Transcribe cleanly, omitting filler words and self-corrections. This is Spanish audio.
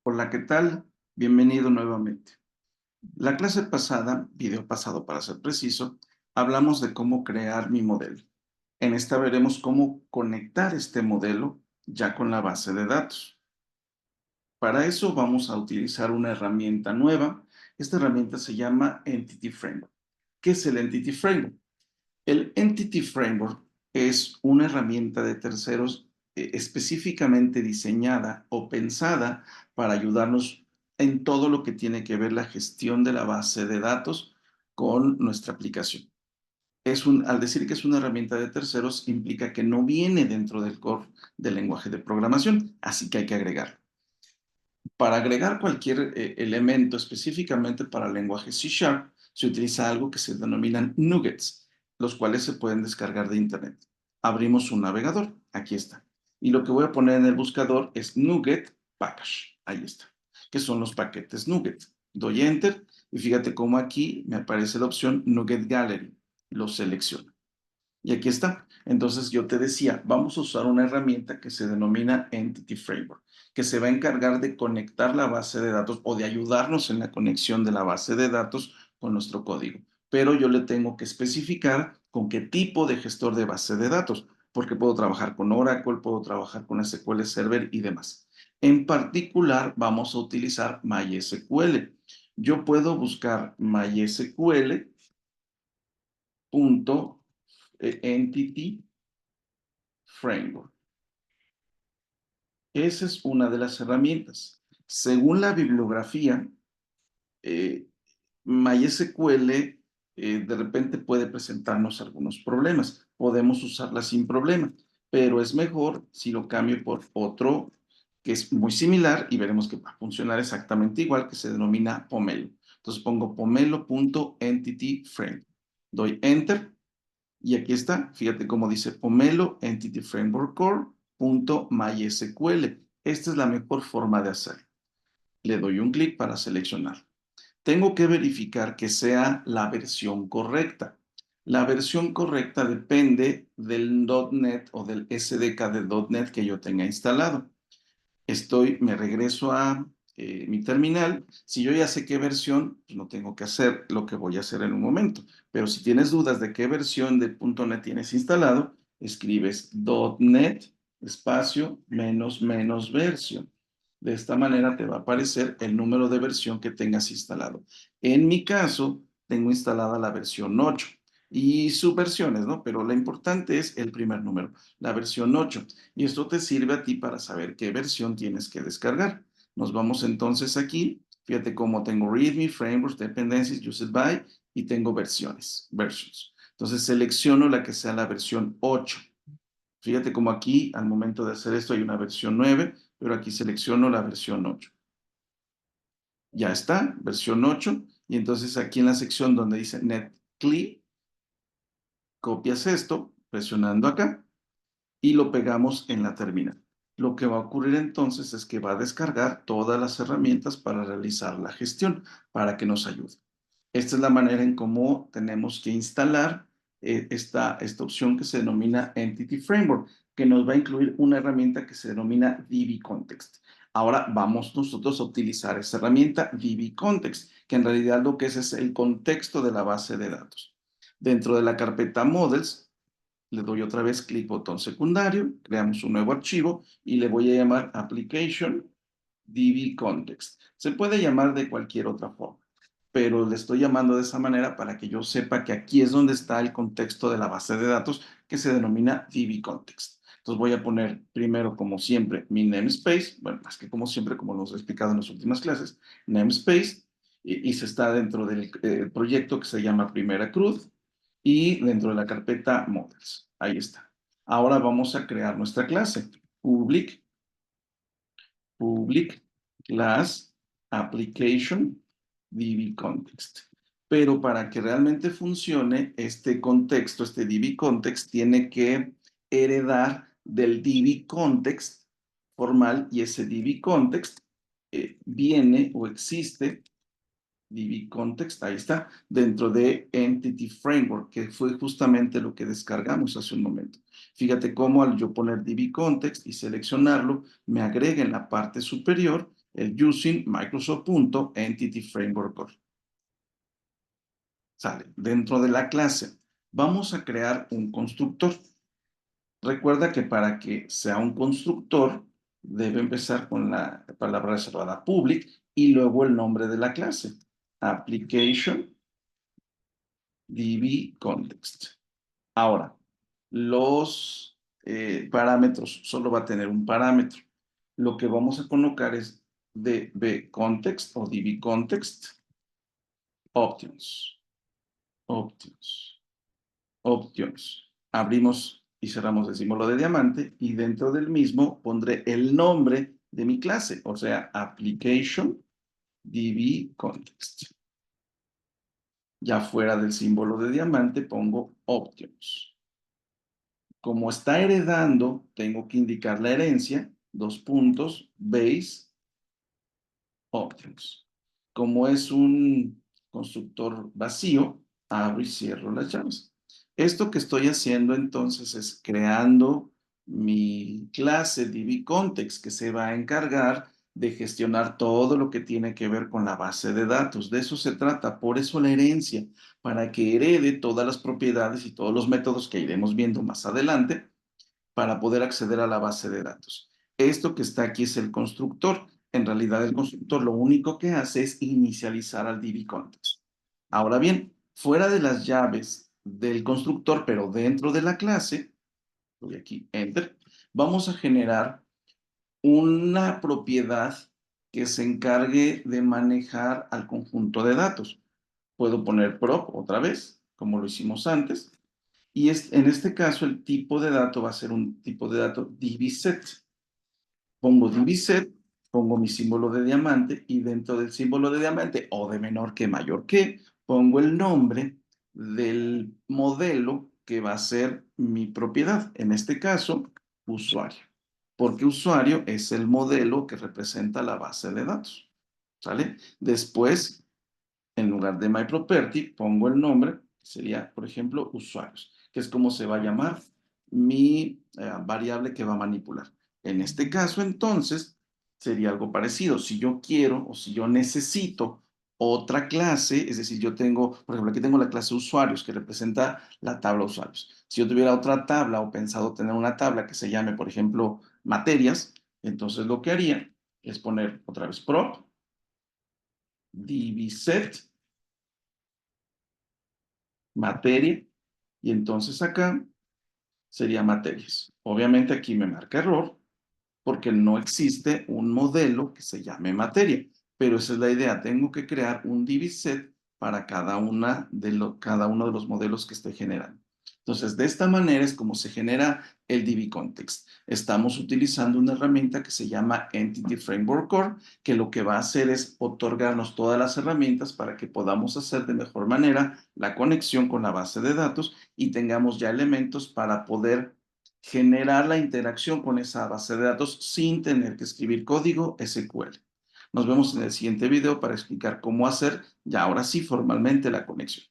Hola, ¿qué tal? Bienvenido nuevamente. La clase pasada, video pasado para ser preciso, hablamos de cómo crear mi modelo. En esta veremos cómo conectar este modelo ya con la base de datos. Para eso vamos a utilizar una herramienta nueva. Esta herramienta se llama Entity Framework. ¿Qué es el Entity Framework? El Entity Framework es una herramienta de terceros específicamente diseñada o pensada para ayudarnos en todo lo que tiene que ver la gestión de la base de datos con nuestra aplicación. Al decir que es una herramienta de terceros, implica que no viene dentro del core del lenguaje de programación, así que hay que agregarlo. Para agregar cualquier elemento específicamente para el lenguaje C#, se utiliza algo que se denominan nuggets, los cuales se pueden descargar de internet. Abrimos un navegador, aquí está. Y lo que voy a poner en el buscador es NuGet Package, ahí está, que son los paquetes NuGet. Doy Enter y fíjate cómo aquí me aparece la opción NuGet Gallery. Lo selecciono. Y aquí está. Entonces yo te decía, vamos a usar una herramienta que se denomina Entity Framework, que se va a encargar de conectar la base de datos o de ayudarnos en la conexión de la base de datos con nuestro código. Pero yo le tengo que especificar con qué tipo de gestor de base de datos, porque puedo trabajar con Oracle, puedo trabajar con SQL Server y demás. En particular, vamos a utilizar MySQL. Yo puedo buscar MySQL. Entity Framework. Esa es una de las herramientas. Según la bibliografía, eh, MySQL de repente puede presentarnos algunos problemas. Podemos usarla sin problema, pero es mejor si lo cambio por otro que es muy similar y veremos que va a funcionar exactamente igual, que se denomina Pomelo. Entonces pongo pomelo.entityFrame. Doy Enter. Y aquí está, fíjate cómo dice Pomelo Entity Framework Core.mysql. Esta es la mejor forma de hacerlo. Le doy un clic para seleccionar. Tengo que verificar que sea la versión correcta. La versión correcta depende del .NET o del SDK de .NET que yo tenga instalado. Me regreso a mi terminal. Si yo ya sé qué versión, pues no tengo que hacer lo que voy a hacer en un momento. Pero si tienes dudas de qué versión de .NET tienes instalado, escribes .NET espacio menos menos versión. De esta manera te va a aparecer el número de versión que tengas instalado. En mi caso, tengo instalada la versión 8 y subversiones, ¿no? Pero lo importante es el primer número, la versión 8. Y esto te sirve a ti para saber qué versión tienes que descargar. Nos vamos entonces aquí. Fíjate cómo tengo README, Frameworks, Dependencies, Used By y tengo versiones. Entonces selecciono la que sea la versión 8. Fíjate cómo aquí, al momento de hacer esto, hay una versión 9, pero aquí selecciono la versión 8. Ya está, versión 8. Y entonces aquí en la sección donde dice NetCli, copias esto, presionando acá, y lo pegamos en la terminal. Lo que va a ocurrir entonces es que va a descargar todas las herramientas para realizar la gestión, para que nos ayude. Esta es la manera en cómo tenemos que instalar esta opción que se denomina Entity Framework, que nos va a incluir una herramienta que se denomina DB Context. Ahora vamos nosotros a utilizar esa herramienta DB Context, que en realidad lo que es el contexto de la base de datos. Dentro de la carpeta Models, le doy otra vez clic botón secundario, creamos un nuevo archivo y le voy a llamar Application DB Context. Se puede llamar de cualquier otra forma, pero le estoy llamando de esa manera para que yo sepa que aquí es donde está el contexto de la base de datos que se denomina DB Context. Entonces voy a poner primero, como siempre, mi namespace, bueno, más que como siempre, como nos he explicado en las últimas clases, namespace, y se está dentro del proyecto que se llama Primera Cruz, y dentro de la carpeta Models. Ahí está. Ahora vamos a crear nuestra clase. Public class application DB context. Pero para que realmente funcione, este contexto, este DB context, tiene que heredar del DB context formal y ese DB context viene o existe DB Context, ahí está, dentro de Entity Framework, que fue justamente lo que descargamos hace un momento. Fíjate cómo al yo poner DB Context y seleccionarlo, me agrega en la parte superior el using Microsoft.Entity Framework Core. Sale. Dentro de la clase vamos a crear un constructor. Recuerda que para que sea un constructor debe empezar con la palabra reservada public y luego el nombre de la clase. Application DB Context. Ahora, los parámetros, solo va a tener un parámetro. Lo que vamos a colocar es DB Context o DB Context Options. Options. Options. Abrimos y cerramos el símbolo de diamante y dentro del mismo pondré el nombre de mi clase, o sea, Application DB Context. Ya fuera del símbolo de diamante pongo Options. Como está heredando, tengo que indicar la herencia, dos puntos, base, options. Como es un constructor vacío, abro y cierro las llaves. Esto que estoy haciendo entonces es creando mi clase DBContext que se va a encargar de gestionar todo lo que tiene que ver con la base de datos. De eso se trata, por eso la herencia, para que herede todas las propiedades y todos los métodos que iremos viendo más adelante para poder acceder a la base de datos. Esto que está aquí es el constructor. En realidad el constructor lo único que hace es inicializar al DBContext. Ahora bien, fuera de las llaves del constructor, pero dentro de la clase, doy aquí Enter, vamos a generar una propiedad que se encargue de manejar al conjunto de datos. Puedo poner prop otra vez, como lo hicimos antes, y en este caso el tipo de dato va a ser un tipo de dato dbset. Pongo dbset, pongo mi símbolo de diamante y dentro del símbolo de diamante o de menor que mayor que, pongo el nombre del modelo que va a ser mi propiedad. En este caso, usuario. Porque usuario es el modelo que representa la base de datos. ¿Sale? Después, en lugar de myProperty, pongo el nombre, que sería, por ejemplo, usuarios, que es como se va a llamar mi variable que va a manipular. En este caso, entonces, sería algo parecido. Si yo quiero o si yo necesito otra clase, es decir, yo tengo, por ejemplo, aquí tengo la clase usuarios que representa la tabla usuarios. Si yo tuviera otra tabla o pensado tener una tabla que se llame, por ejemplo, materias, entonces lo que haría es poner otra vez prop, dbset, materia, y entonces acá sería materias. Obviamente aquí me marca error porque no existe un modelo que se llame materia, pero esa es la idea. Tengo que crear un DBset para cada uno de los modelos que esté generando. Entonces, de esta manera es como se genera el DBContext. Estamos utilizando una herramienta que se llama Entity Framework Core, que lo que va a hacer es otorgarnos todas las herramientas para que podamos hacer de mejor manera la conexión con la base de datos y tengamos ya elementos para poder generar la interacción con esa base de datos sin tener que escribir código SQL. Nos vemos en el siguiente video para explicar cómo hacer ya ahora sí formalmente la conexión.